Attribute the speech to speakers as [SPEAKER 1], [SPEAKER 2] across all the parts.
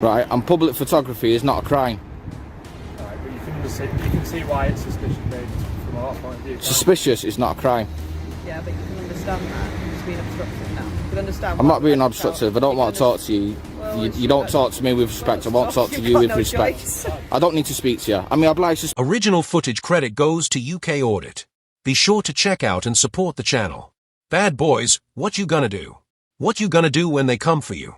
[SPEAKER 1] Right, and public photography is not a crime.
[SPEAKER 2] Right, but you can see why it's suspicious from our point of view.
[SPEAKER 1] Suspicious is not a crime.
[SPEAKER 3] Yeah, but you can understand that. It's being obstructive now. You can understand.
[SPEAKER 1] I'm not being obstructive. I don't want to talk to you.
[SPEAKER 3] Well,
[SPEAKER 1] you don't talk to me with respect. I won't talk to you with respect. I don't need to speak to you. I mean, I'd like to...
[SPEAKER 4] Original footage credit goes to UK Audit. Be sure to check out and support the channel. Bad boys, what you gonna do? What you gonna do when they come for you?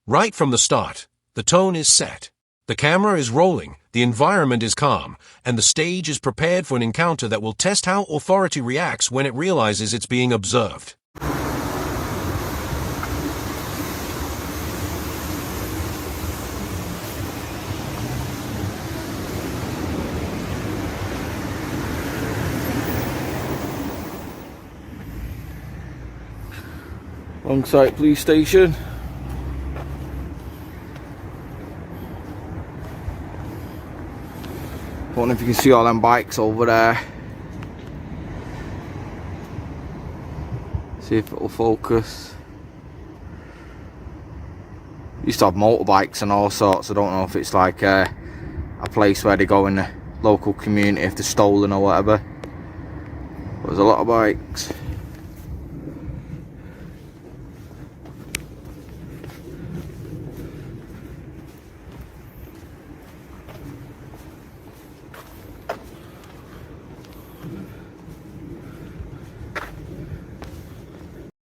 [SPEAKER 4] Right from the start, the tone is set. The camera is rolling, the environment is calm, and the stage is prepared for an encounter that will test how authority reacts when it realizes it's being observed.
[SPEAKER 1] Longside police station. I don't know if you can see all them bikes over there. See if it'll focus. Used to have motorbikes and all sorts. I don't know if it's like a place where they go in the local community if they're stolen or whatever. But there's a lot of bikes.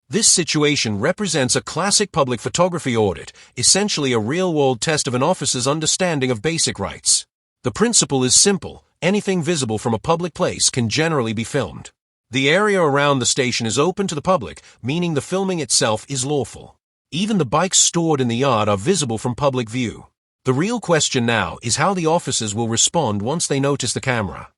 [SPEAKER 4] This situation represents a classic public photography audit, essentially a real-world test of an officer's understanding of basic rights. The principle is simple: anything visible from a public place can generally be filmed. The area around the station is open to the public, meaning the filming itself is lawful. Even the bikes stored in the yard are visible from public view. The real question now is how the officers will respond once they notice the camera.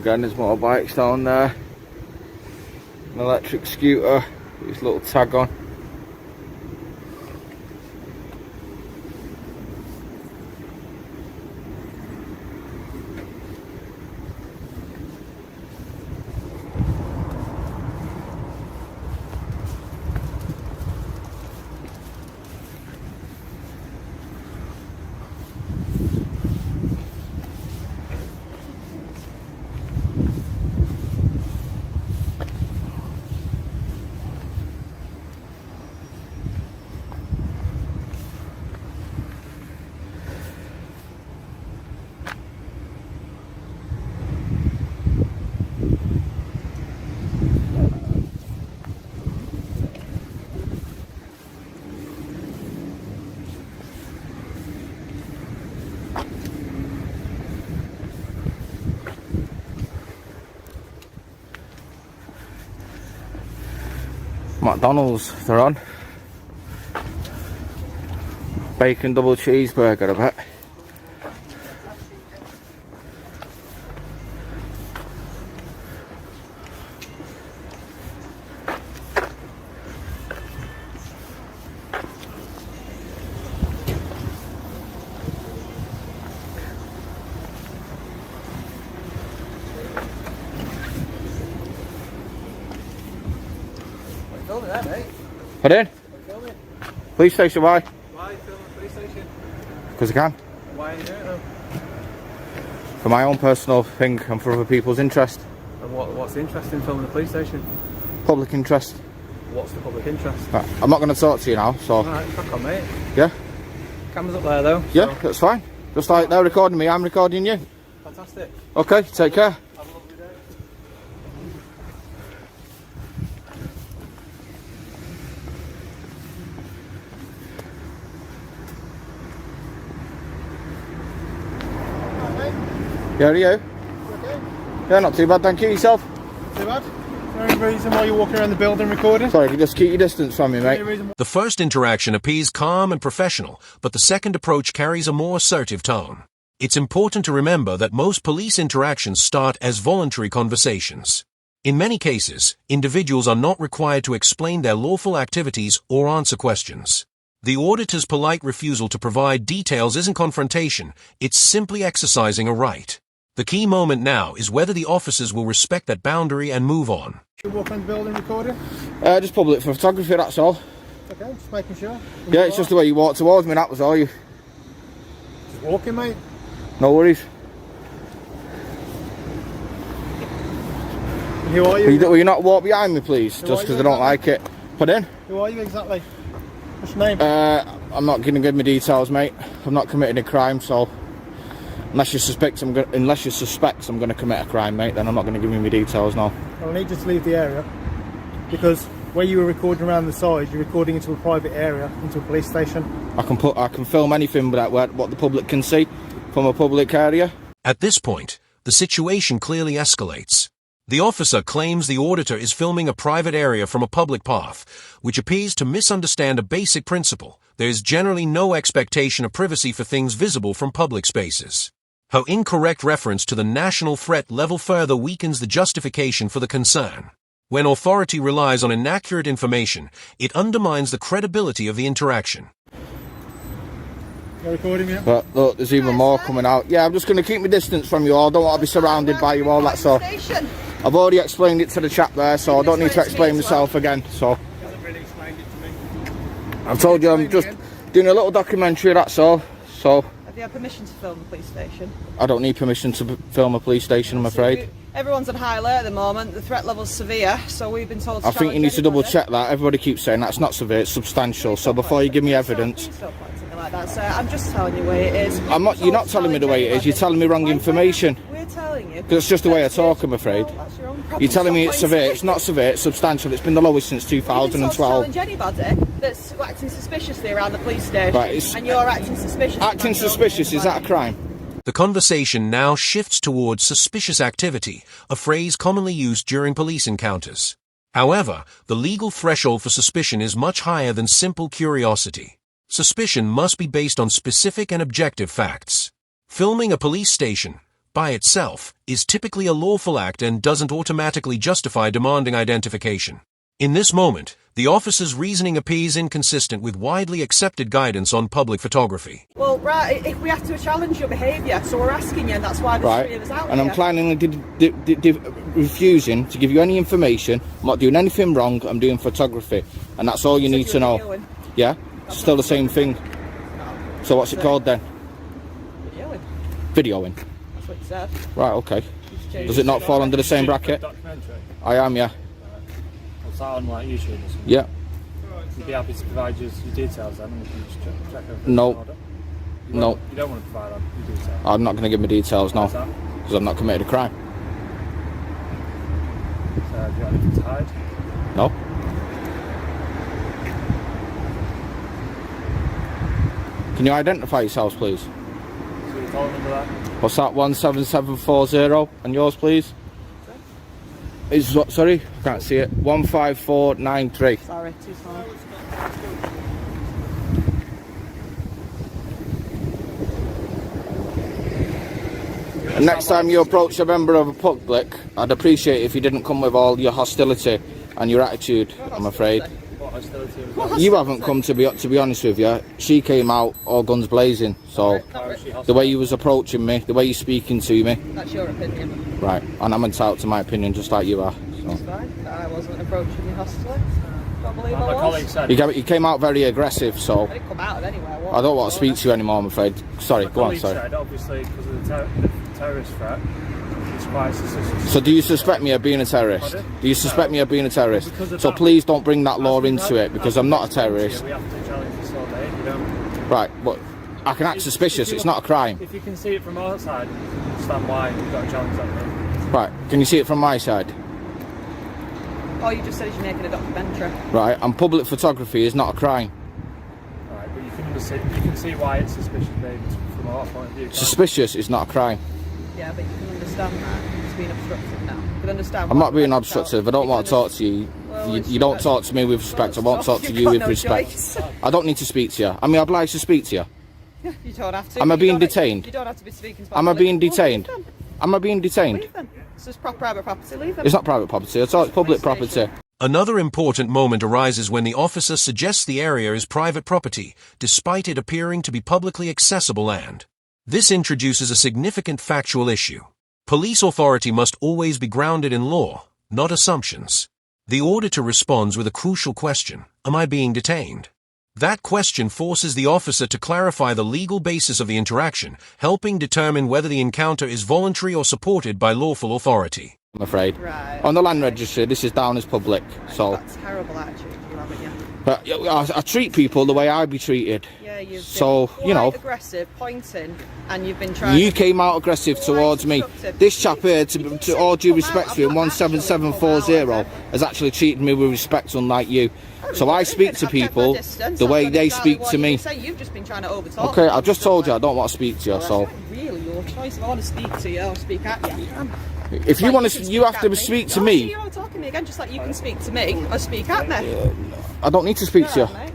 [SPEAKER 1] Again, there's motorbikes down there. An electric scooter with his little tag on. McDonald's, they're on. Bacon double cheeseburger, I bet.
[SPEAKER 2] Filming that, mate.
[SPEAKER 1] Pardon?
[SPEAKER 2] Filming.
[SPEAKER 1] Police station, why?
[SPEAKER 2] Why filming the police station?
[SPEAKER 1] Because I can.
[SPEAKER 2] Why are you doing it though?
[SPEAKER 1] For my own personal thing and for other people's interest.
[SPEAKER 2] And what's the interest in filming the police station?
[SPEAKER 1] Public interest.
[SPEAKER 2] What's the public interest?
[SPEAKER 1] Right, I'm not going to talk to you now, so...
[SPEAKER 2] Alright, crack on, mate.
[SPEAKER 1] Yeah?
[SPEAKER 2] Camera's up there though.
[SPEAKER 1] Yeah,
[SPEAKER 2] so.
[SPEAKER 1] that's fine. Just like they're recording me, I'm recording you.
[SPEAKER 2] Fantastic.
[SPEAKER 1] Okay, take care.
[SPEAKER 2] Have a lovely day.
[SPEAKER 1] Yeah, are you?
[SPEAKER 5] Okay.
[SPEAKER 1] Yeah, not too bad, thank you. Yourself?
[SPEAKER 5] Too bad. Is there any reason why you're walking around the building recording?
[SPEAKER 1] Sorry, you just keep your distance from me, mate.
[SPEAKER 4] The first interaction appears calm and professional, but the second approach carries a more assertive tone. It's important to remember that most police interactions start as voluntary conversations. In many cases, individuals are not required to explain their lawful activities or answer questions. The auditor's polite refusal to provide details isn't confrontation, it's simply exercising a right. The key moment now is whether the officers will respect that boundary and move on.
[SPEAKER 5] You walk around the building recording?
[SPEAKER 1] Just public for photography, that's all.
[SPEAKER 5] Okay, just making sure.
[SPEAKER 1] Yeah, it's just the way you walk towards me, that was all. You.
[SPEAKER 5] Just walking, mate.
[SPEAKER 1] No worries.
[SPEAKER 5] Who are you?
[SPEAKER 1] Will you not walk behind me, please?
[SPEAKER 5] Who
[SPEAKER 1] Just
[SPEAKER 5] are
[SPEAKER 1] because
[SPEAKER 5] you
[SPEAKER 1] I don't like it. Put in.
[SPEAKER 5] Who are you exactly? What's your name?
[SPEAKER 1] I'm not going to give me details, mate. I've not committed a crime, so unless you suspect I'm going to commit a crime, mate, then I'm not going to give you my details now.
[SPEAKER 5] Well, I need you to leave the area because where you were recording around the side, you're recording into a private area, into a police station.
[SPEAKER 1] I can film anything but what the public can see from a public area.
[SPEAKER 4] At this point, the situation clearly escalates. The officer claims the auditor is filming a private area from a public path, which appears to misunderstand a basic principle. There is generally no expectation of privacy for things visible from public spaces. Her incorrect reference to the national threat level further weakens the justification for the concern. When authority relies on inaccurate information, it undermines the credibility of the interaction.
[SPEAKER 5] You're recording me?
[SPEAKER 1] But look, there's even more coming out. Yeah, I'm just going to keep my distance from you all. I don't want to be surrounded by you all, that's all. I've already explained it to the chap there, so I don't need to explain myself again. So I've told you I'm just doing a little documentary, that's all. So
[SPEAKER 3] Have you had permission to film the police station?
[SPEAKER 1] I don't need permission to film a police station, I'm afraid.
[SPEAKER 3] Everyone's on high alert at the moment. The threat level's severe, so we've been told to
[SPEAKER 1] I think you need to double
[SPEAKER 3] anybody.
[SPEAKER 1] check that. Everybody keeps saying that's not severe, it's substantial. So before you give me evidence,
[SPEAKER 3] Please don't point something like that, sir. I'm just telling you the way it is.
[SPEAKER 1] you're not telling me the way it is. You're telling me wrong information.
[SPEAKER 3] We're telling you.
[SPEAKER 1] Because it's just the way I talk, I'm afraid.
[SPEAKER 3] Well, that's your own problem.
[SPEAKER 1] You're telling me
[SPEAKER 3] Stop
[SPEAKER 1] it's severe.
[SPEAKER 3] pointing.
[SPEAKER 1] It's not severe. It's substantial. It's been the lowest since
[SPEAKER 3] You can
[SPEAKER 1] 2012.
[SPEAKER 3] challenge anybody that's acting suspiciously around the police station,
[SPEAKER 1] Right,
[SPEAKER 3] and you're acting suspicious.
[SPEAKER 1] Acting suspicious, is that a crime?
[SPEAKER 4] The conversation now shifts towards suspicious activity, a phrase commonly used during police encounters. However, the legal threshold for suspicion is much higher than simple curiosity. Suspicion must be based on specific and objective facts. Filming a police station, by itself, is typically a lawful act and doesn't automatically justify demanding identification. In this moment, the officer's reasoning appears inconsistent with widely accepted guidance on public photography.
[SPEAKER 3] Well, right, if we have to challenge your behaviour, so we're asking you, and that's why there's three of us out
[SPEAKER 1] And
[SPEAKER 3] here.
[SPEAKER 1] I'm planning refusing to give you any information. I'm not doing anything wrong. I'm doing photography. And that's all you need to know.
[SPEAKER 3] Videoing.
[SPEAKER 1] Yeah? Still the same thing. So what's it called then?
[SPEAKER 3] Videoing.
[SPEAKER 1] Videoing.
[SPEAKER 3] That's what you said.
[SPEAKER 1] Right, okay.
[SPEAKER 3] Just change
[SPEAKER 1] Does it not fall under the same bracket?
[SPEAKER 2] Documentary.
[SPEAKER 1] I am, yeah.
[SPEAKER 2] What's that on like YouTube or something?
[SPEAKER 1] Yeah.
[SPEAKER 2] You'd be happy to provide your details then, and we can just check everything.
[SPEAKER 1] No.
[SPEAKER 2] in order?
[SPEAKER 1] No.
[SPEAKER 2] You don't want to provide your details.
[SPEAKER 1] I'm not going to give my details now.
[SPEAKER 2] What's that?
[SPEAKER 1] Because I've not committed a crime.
[SPEAKER 2] So, have you got anything to hide?
[SPEAKER 1] No. Can you identify yourselves, please?
[SPEAKER 2] So your phone number there?
[SPEAKER 1] What's that? 17740. And yours, please? Is what? Sorry, I can't see it. 15493.
[SPEAKER 3] Sorry, too small.
[SPEAKER 1] And next time you approach a member of the public, I'd appreciate if you didn't come with all your hostility and your attitude. I'm afraid
[SPEAKER 2] What hostility was that?
[SPEAKER 1] you haven't come to be honest with you. She came out all guns blazing. So
[SPEAKER 2] Why was she hostile?
[SPEAKER 1] the way you was approaching me, the way you're speaking to me,
[SPEAKER 3] That's your opinion.
[SPEAKER 1] right? And I'm entitled to my opinion, just like you are.
[SPEAKER 3] It's
[SPEAKER 1] So.
[SPEAKER 3] fine. I wasn't approaching you hostily. Don't believe
[SPEAKER 2] Like my
[SPEAKER 3] I
[SPEAKER 2] colleague
[SPEAKER 3] was.
[SPEAKER 2] said.
[SPEAKER 1] You came out very aggressive, so
[SPEAKER 3] I didn't come out of anywhere.
[SPEAKER 1] I don't want to speak to you anymore, I'm afraid. Sorry,
[SPEAKER 2] My
[SPEAKER 1] go on,
[SPEAKER 2] colleague
[SPEAKER 1] sorry.
[SPEAKER 2] said, obviously, because of the terrorist threat, it's quite suspicious.
[SPEAKER 1] So do you suspect me of being a terrorist?
[SPEAKER 2] Pardon?
[SPEAKER 1] Do you suspect me of being a terrorist?
[SPEAKER 2] Because of
[SPEAKER 1] So
[SPEAKER 2] that-
[SPEAKER 1] please don't bring that law into it, because I'm not a terrorist.
[SPEAKER 2] We have to challenge this all day. You don't.
[SPEAKER 1] Right, but I can act suspicious, it's not a crime.
[SPEAKER 2] If you can see it from our side, you can understand why you've got to challenge that thing.
[SPEAKER 1] Right, can you see it from my side?
[SPEAKER 3] All you just said is you're making a documentary.
[SPEAKER 1] Right, and public photography is not a crime.
[SPEAKER 2] Right, but you can see why it's suspicious, babe, from our point of view. can't you?
[SPEAKER 1] Suspicious is not a crime.
[SPEAKER 3] Yeah, but you can understand that. It's being obstructive now. You can understand.
[SPEAKER 1] I'm
[SPEAKER 3] why
[SPEAKER 1] not being
[SPEAKER 3] we're
[SPEAKER 1] obstructive, I don't want to talk to you.
[SPEAKER 3] Well,
[SPEAKER 1] You don't talk to me with respect, I won't talk to
[SPEAKER 3] You've
[SPEAKER 1] you
[SPEAKER 3] got
[SPEAKER 1] with
[SPEAKER 3] no
[SPEAKER 1] respect.
[SPEAKER 3] choice.
[SPEAKER 1] I don't need to speak to you. I mean, I'd like to speak to you.
[SPEAKER 3] You don't have to.
[SPEAKER 1] Am I
[SPEAKER 3] You
[SPEAKER 1] being
[SPEAKER 3] don't-
[SPEAKER 1] detained?
[SPEAKER 3] You don't have to be speaking to
[SPEAKER 1] Am I
[SPEAKER 3] public.
[SPEAKER 1] being detained?
[SPEAKER 3] Leave them.
[SPEAKER 1] Am I being detained?
[SPEAKER 3] Leave them. It's just private property. Leave them.
[SPEAKER 1] It's not private property, it's all public
[SPEAKER 3] Police station.
[SPEAKER 1] property.
[SPEAKER 4] Another important moment arises when the officer suggests the area is private property, despite it appearing to be publicly accessible land. This introduces a significant factual issue. Police authority must always be grounded in law, not assumptions. The auditor responds with a crucial question: am I being detained? That question forces the officer to clarify the legal basis of the interaction, helping determine whether the encounter is voluntary or supported by lawful authority.
[SPEAKER 1] I'm afraid.
[SPEAKER 3] Right.
[SPEAKER 1] On the land registry, this is down as public, so...
[SPEAKER 3] That's terrible attitude you haven't you?
[SPEAKER 1] But I treat people the way I'd be treated.
[SPEAKER 3] Yeah, you've
[SPEAKER 1] So,
[SPEAKER 3] been
[SPEAKER 1] you know...
[SPEAKER 3] quite aggressive, pointing, and you've been trying...
[SPEAKER 1] You came out aggressive towards me.
[SPEAKER 3] constructive.
[SPEAKER 1] This chap here, to all due
[SPEAKER 3] come
[SPEAKER 1] respect
[SPEAKER 3] out.
[SPEAKER 1] to him,
[SPEAKER 3] I've not actually
[SPEAKER 1] 17740,
[SPEAKER 3] come out,
[SPEAKER 1] has actually treated me with respect, unlike you. So I speak to
[SPEAKER 3] I've kept my
[SPEAKER 1] people
[SPEAKER 3] distance.
[SPEAKER 1] the
[SPEAKER 3] I've
[SPEAKER 1] way
[SPEAKER 3] done
[SPEAKER 1] they
[SPEAKER 3] exactly
[SPEAKER 1] speak
[SPEAKER 3] what
[SPEAKER 1] to
[SPEAKER 3] you
[SPEAKER 1] me.
[SPEAKER 3] say. You've just been trying to overtalk
[SPEAKER 1] Okay,
[SPEAKER 3] me.
[SPEAKER 1] I've just told you I don't want to speak to you, so...
[SPEAKER 3] That's not really your choice. If I want to speak to you, I'll speak at you.
[SPEAKER 1] If you
[SPEAKER 3] Like,
[SPEAKER 1] want to,
[SPEAKER 3] can
[SPEAKER 1] you have to
[SPEAKER 3] at
[SPEAKER 1] speak to
[SPEAKER 3] Oh,
[SPEAKER 1] me.
[SPEAKER 3] so you're all talking to me again, just like you can speak to me or speak at me.
[SPEAKER 1] I don't need to speak to you.
[SPEAKER 3] Alright, mate.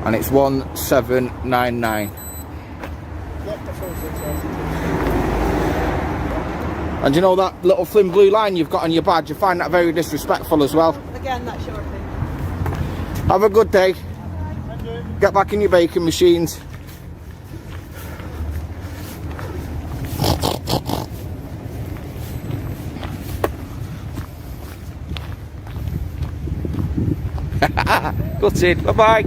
[SPEAKER 1] And it's 1799.
[SPEAKER 5] Yep, that's all six,
[SPEAKER 1] And you know that little thin blue line you've got on your badge? You find that very disrespectful as well.
[SPEAKER 3] Again, that's your opinion.
[SPEAKER 1] Have a good day.
[SPEAKER 5] Thank you.
[SPEAKER 1] Get back in your baking machines. Gutted. Bye-bye.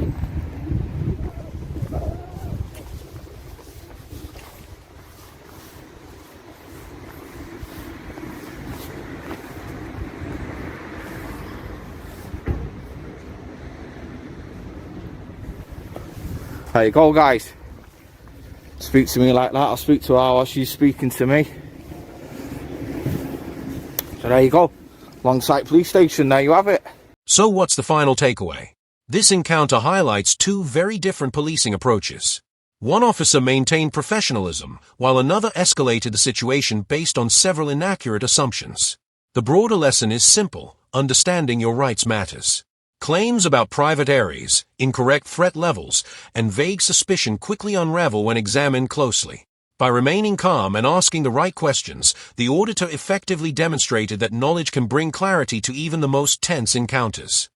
[SPEAKER 1] There you go, guys. Speak to me like that, I'll speak to her while she's speaking to me. So there you go. Longside police station, there you have it.
[SPEAKER 4] So what's the final takeaway? This encounter highlights two very different policing approaches. One officer maintained professionalism, while another escalated the situation based on several inaccurate assumptions. The broader lesson is simple: understanding your rights matters. Claims about private areas, incorrect threat levels, and vague suspicion quickly unravel when examined closely. By remaining calm and asking the right questions, the auditor effectively demonstrated that knowledge can bring clarity to even the most tense encounters.